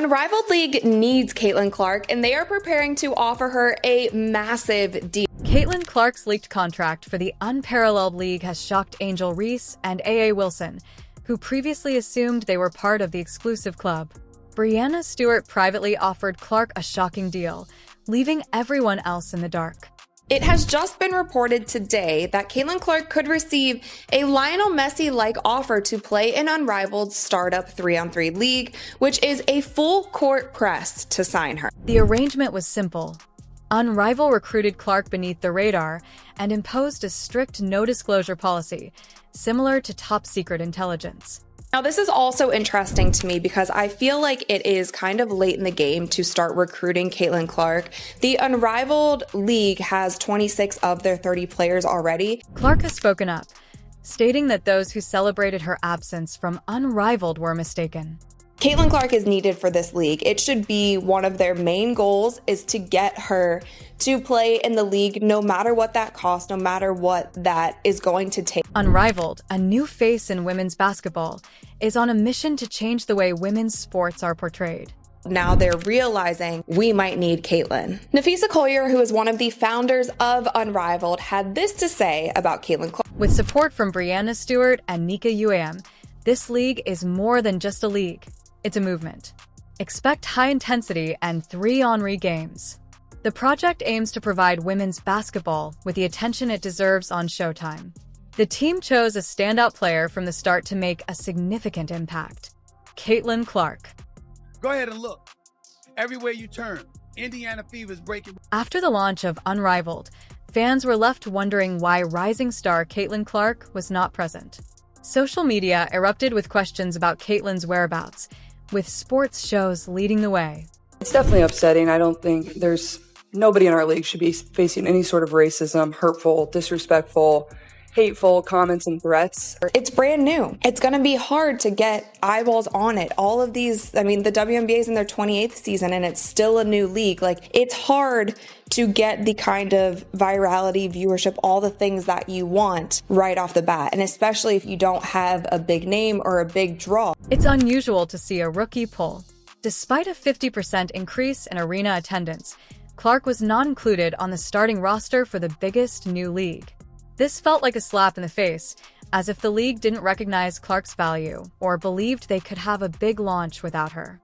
Unrivaled League needs Caitlin Clark, and they are preparing to offer her a massive deal. Caitlin Clark's leaked contract for the unparalleled league has shocked Angel Reese and A.A. Wilson, who previously assumed they were part of the exclusive club. Breanna Stewart privately offered Clark a shocking deal, leaving everyone else in the dark. It has just been reported today that Caitlin Clark could receive a Lionel Messi-like offer to play in Unrivaled's startup 3-on-3 league, which is a full-court press to sign her. The arrangement was simple. Unrivaled recruited Clark beneath the radar and imposed a strict no-disclosure policy, similar to top-secret intelligence. Now, this is also interesting to me because I feel like it is kind of late in the game to start recruiting Caitlin Clark. The Unrivaled League has 26 of their 30 players already. Clark has spoken up, stating that those who celebrated her absence from Unrivaled were mistaken. Caitlin Clark is needed for this league. It should be one of their main goals is to get her to play in the league no matter what that costs, no matter what that is going to take. Unrivaled, a new face in women's basketball, is on a mission to change the way women's sports are portrayed. Now they're realizing we might need Caitlin. Nafisa Collier, who is one of the founders of Unrivaled, had this to say about Caitlin Clark. With support from Breanna Stewart and Nika UAM, this league is more than just a league. It's a movement. Expect high intensity and 3-on-3 games. The project aims to provide women's basketball with the attention it deserves on Showtime. The team chose a standout player from the start to make a significant impact: Caitlin Clark. Go ahead and look. Everywhere you turn, Indiana fever is breaking. After the launch of Unrivaled, fans were left wondering why rising star Caitlin Clark was not present. Social media erupted with questions about Caitlin's whereabouts, with sports shows leading the way. It's definitely upsetting. I don't think nobody in our league should be facing any sort of racism, hurtful, disrespectful, hateful comments and threats. It's brand new. It's going to be hard to get eyeballs on it. All of these, the WNBA is in their 28th season and it's still a new league. Like, it's hard to get the kind of virality, viewership, all the things that you want right off the bat. And especially if you don't have a big name or a big draw. It's unusual to see a rookie pull. Despite a 50% increase in arena attendance, Clark was not included on the starting roster for the biggest new league. This felt like a slap in the face, as if the league didn't recognize Clark's value or believed they could have a big launch without her.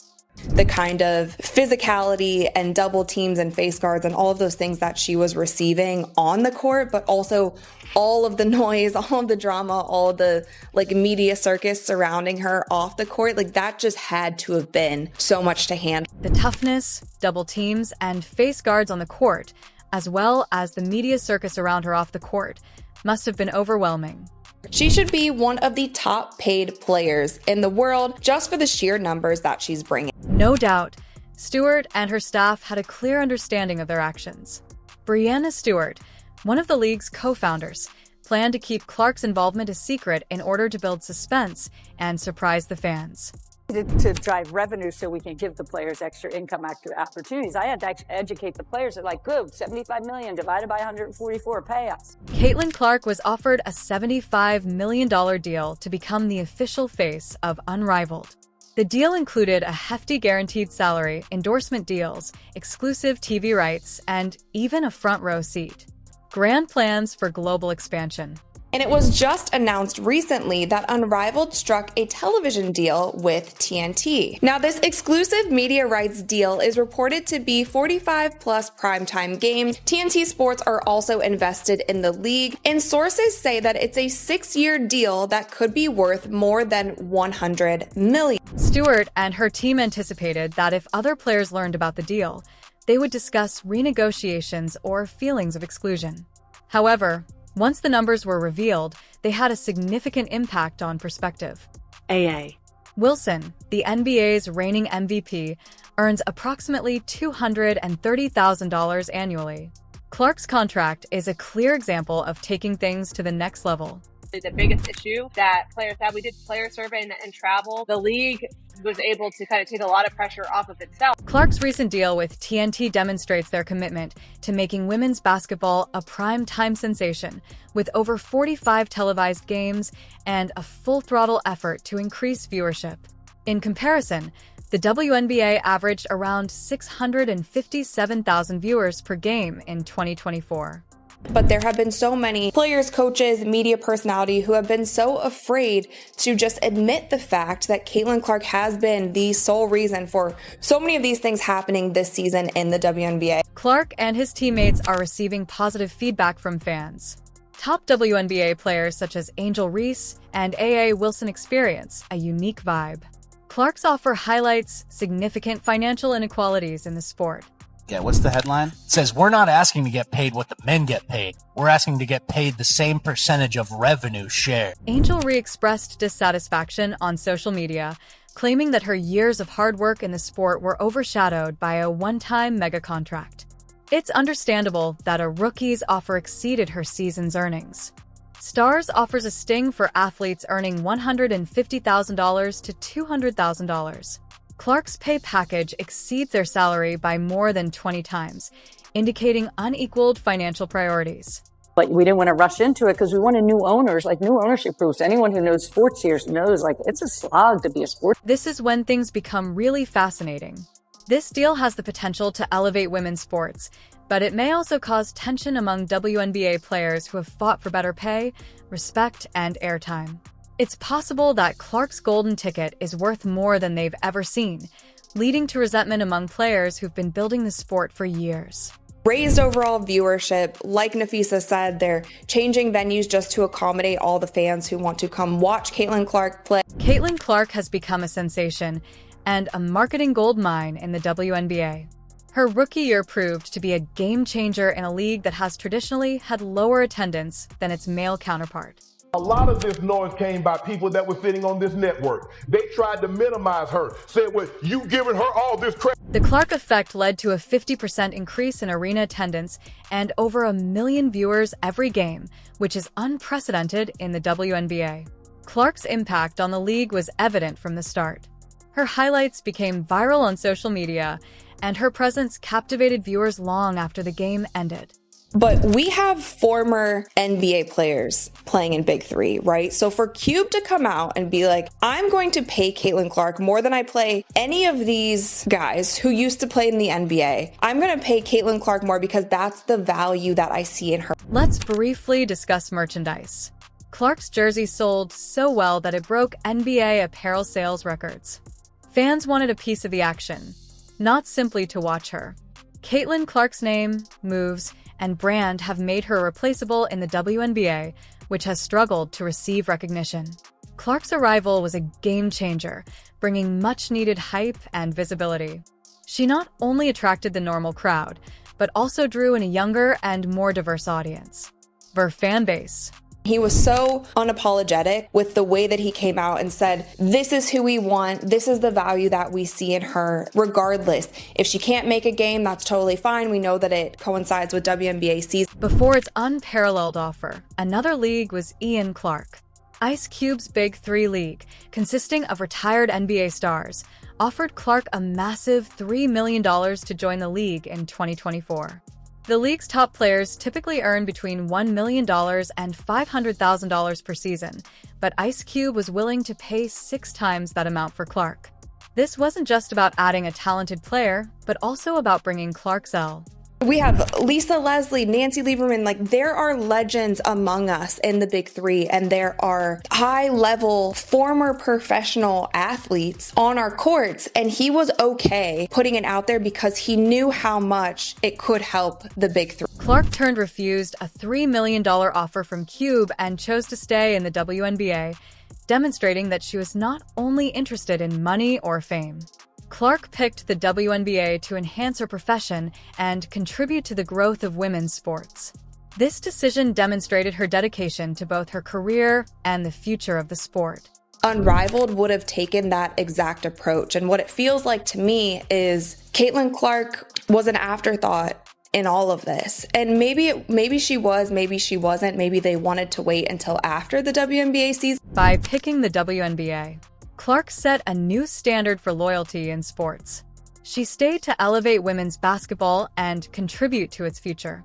The kind of physicality and double teams and face guards and all of those things that she was receiving on the court, but also all of the noise, all of the drama, all of the media circus surrounding her off the court, that just had to have been so much to handle. The toughness, double teams, and face guards on the court, as well as the media circus around her off the court, must have been overwhelming. She should be one of the top paid players in the world just for the sheer numbers that she's bringing. No doubt, Stewart and her staff had a clear understanding of their actions. Breanna Stewart, one of the league's co-founders, planned to keep Clark's involvement a secret in order to build suspense and surprise the fans. To drive revenue so we can give the players extra income opportunities. I had to educate the players that good, $75 million divided by 144, pay us. Caitlin Clark was offered a $75 million deal to become the official face of Unrivaled. The deal included a hefty guaranteed salary, endorsement deals, exclusive TV rights, and even a front row seat. Grand plans for global expansion. And it was just announced recently that Unrivaled struck a television deal with TNT. Now, this exclusive media rights deal is reported to be 45 plus primetime games. TNT Sports are also invested in the league, and sources say that it's a 6-year deal that could be worth more than $100 million. Stewart and her team anticipated that if other players learned about the deal, they would discuss renegotiations or feelings of exclusion. However, once the numbers were revealed, they had a significant impact on perspective. AA. Wilson, the NBA's reigning MVP, earns approximately $230,000 annually. Clark's contract is a clear example of taking things to the next level. The biggest issue that players had, we did player survey and travel. The league was able to kind of take a lot of pressure off of itself. Clark's recent deal with TNT demonstrates their commitment to making women's basketball a prime-time sensation, with over 45 televised games and a full-throttle effort to increase viewership. In comparison, The WNBA averaged around 657,000 viewers per game in 2024. But there have been so many players, coaches, media personality who have been so afraid to just admit the fact that Caitlin Clark has been the sole reason for so many of these things happening this season in the WNBA. Clark and his teammates are receiving positive feedback from fans. Top WNBA players such as Angel Reese and A.A. Wilson experience a unique vibe. Clark's offer highlights significant financial inequalities in the sport. Yeah, what's the headline? It says, we're not asking to get paid what the men get paid. We're asking to get paid the same percentage of revenue share. Angel re-expressed dissatisfaction on social media, claiming that her years of hard work in the sport were overshadowed by a one-time mega contract. It's understandable that a rookie's offer exceeded her season's earnings. Stars offers a sting for athletes earning $150,000 to $200,000. Clark's pay package exceeds their salary by more than 20 times, indicating unequaled financial priorities. But we didn't want to rush into it because we wanted new owners, like new ownership groups. Anyone who knows sports here knows, like, it's a slog to be a sport. This is when things become really fascinating. This deal has the potential to elevate women's sports, but it may also cause tension among WNBA players who have fought for better pay, respect, and airtime. It's possible that Clark's golden ticket is worth more than they've ever seen, leading to resentment among players who've been building the sport for years. Raised overall viewership, like Nafisa said, they're changing venues just to accommodate all the fans who want to come watch Caitlin Clark play. Caitlin Clark has become a sensation and a marketing goldmine in the WNBA. Her rookie year proved to be a game-changer in a league that has traditionally had lower attendance than its male counterpart. A lot of this noise came by people that were sitting on this network. They tried to minimize her, said, well, you giving her all this credit. The Clark effect led to a 50% increase in arena attendance and over 1 million viewers every game, which is unprecedented in the WNBA. Clark's impact on the league was evident from the start. Her highlights became viral on social media, and her presence captivated viewers long after the game ended. But we have former NBA players playing in Big Three, right? So for Cube to come out and be like, I'm going to pay Caitlin Clark more than I play any of these guys who used to play in the NBA. I'm going to pay Caitlin Clark more because that's the value that I see in her. Let's briefly discuss merchandise. Clark's jersey sold so well that it broke NBA apparel sales records. Fans wanted a piece of the action, not simply to watch her. Caitlin Clark's name, moves, and brand have made her replaceable in the WNBA, which has struggled to receive recognition. Clark's arrival was a game-changer, bringing much-needed hype and visibility. She not only attracted the normal crowd, but also drew in a younger and more diverse audience. Her fan base. He was so unapologetic with the way that he came out and said, this is who we want. This is the value that we see in her, regardless. If she can't make a game, that's totally fine. We know that it coincides with WNBA season. Before its unparalleled offer, another league was Ian Clark. Ice Cube's Big Three League, consisting of retired NBA stars, offered Clark a massive $3 million to join the league in 2024. The league's top players typically earn between $1 million and $500,000 per season, but Ice Cube was willing to pay 6 times that amount for Clark. This wasn't just about adding a talented player, but also about bringing Clark's L. We have Lisa Leslie, Nancy Lieberman, like there are legends among us in the Big Three, and there are high-level former professional athletes on our courts, and he was okay putting it out there because he knew how much it could help the Big Three. Clark refused a $3 million offer from Cube and chose to stay in the WNBA, demonstrating that she was not only interested in money or fame. Clark picked the WNBA to enhance her profession and contribute to the growth of women's sports. This decision demonstrated her dedication to both her career and the future of the sport. Unrivaled would have taken that exact approach, and what it feels like to me is Caitlin Clark was an afterthought in all of this. And maybe she was, maybe she wasn't, maybe they wanted to wait until after the WNBA season. By picking the WNBA, Clark set a new standard for loyalty in sports. She stayed to elevate women's basketball and contribute to its future.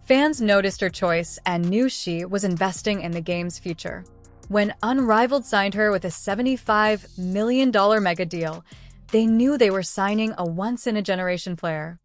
Fans noticed her choice and knew she was investing in the game's future. When Unrivaled signed her with a $75 million mega deal, They knew they were signing a once-in-a-generation player.